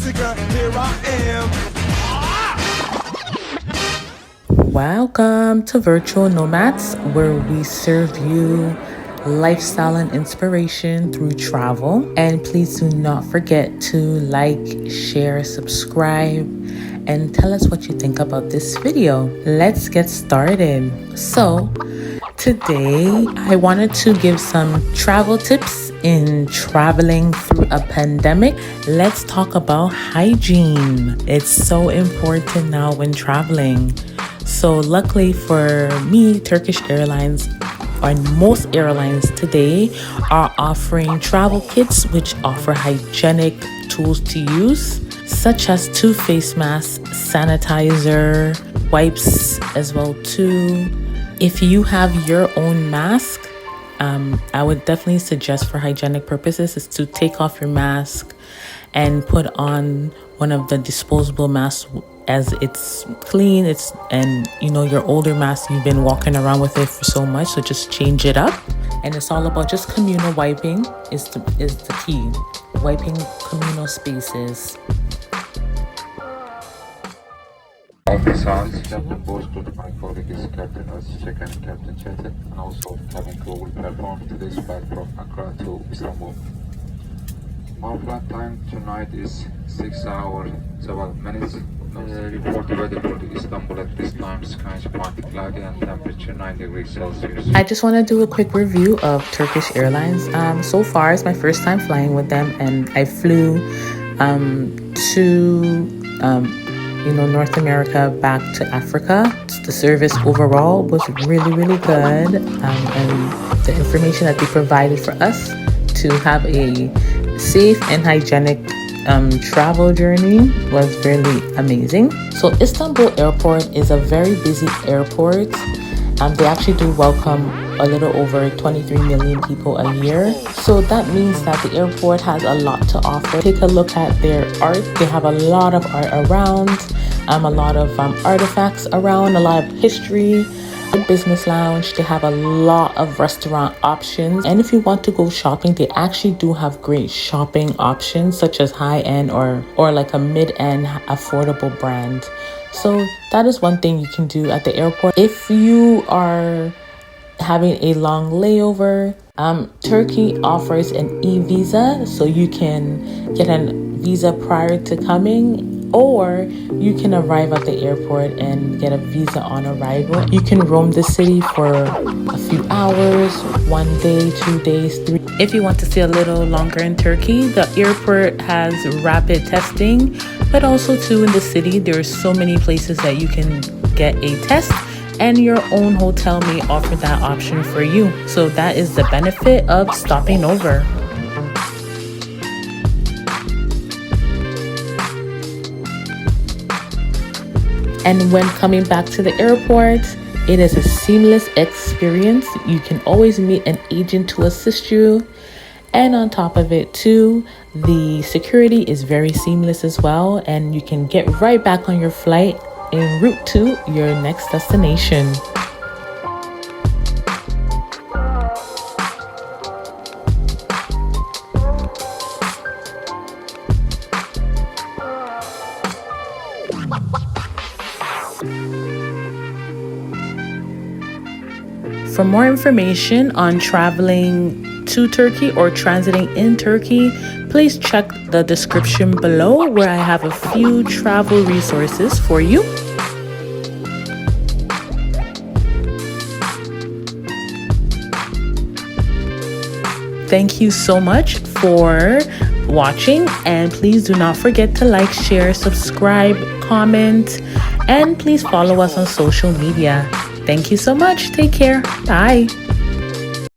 Jessica, here I am. Welcome to Virtual Nomads, where we serve you lifestyle and inspiration through travel. And please do not forget to like, share, subscribe, and tell us what you think about this video. Let's get started. So today I wanted to give some travel tips in traveling through a pandemic. Let's talk about hygiene. It's so important now when traveling. So luckily for me, Turkish Airlines and most airlines today are offering travel kits which offer hygienic tools to use, such as 2 face masks, sanitizer, wipes as well too. If you have your own mask, I would definitely suggest for hygienic purposes is to take off your mask and put on one of the disposable masks, as it's clean. And your older mask, you've been walking around with it for so much, so just change it up. And it's all about just communal wiping is the key. Wiping communal spaces. Officers, Captain Boston, my colleague is Captain Özçek and Captain Çetin, and also cabin crew will perform today's flight from Accra to Istanbul. Our flight time tonight is 6 hours, 12 minutes. Report weather for Istanbul at this time, skies partly cloudy and temperature 9 degrees Celsius. I just want to do a quick review of Turkish Airlines. So far, it's my first time flying with them, and I flew to North America back to Africa. The service overall was really, really good, and the information that they provided for us to have a safe and hygienic travel journey was really amazing. So Istanbul Airport is a very busy airport. They actually do welcome a little over 23 million people a year. So that means that the airport has a lot to offer. Take a look at their art. They have a lot of art around, a lot of artifacts around, a lot of history. The business lounge, they have a lot of restaurant options. And if you want to go shopping, they actually do have great shopping options, such as high-end or like a mid-end affordable brand. So that is one thing you can do at the airport. If you are having a long layover, Turkey offers an e-visa, so you can get a visa prior to coming, or you can arrive at the airport and get a visa on arrival. You can roam the city for a few hours, 1 day, 2 days, 3. If you want to stay a little longer in Turkey, the airport has rapid testing, but also too in the city, there are so many places that you can get a test, and your own hotel may offer that option for you. So that is the benefit of stopping over. And when coming back to the airport, it is a seamless experience. You can always meet an agent to assist you. And on top of it too, the security is very seamless as well. And you can get right back on your flight en route to your next destination. For more information on traveling to Turkey or transiting in Turkey, please check the description below, where I have a few travel resources for you. Thank you so much for watching, and please do not forget to like, share, subscribe, comment, and please follow us on social media. Thank you so much. Take care. Bye.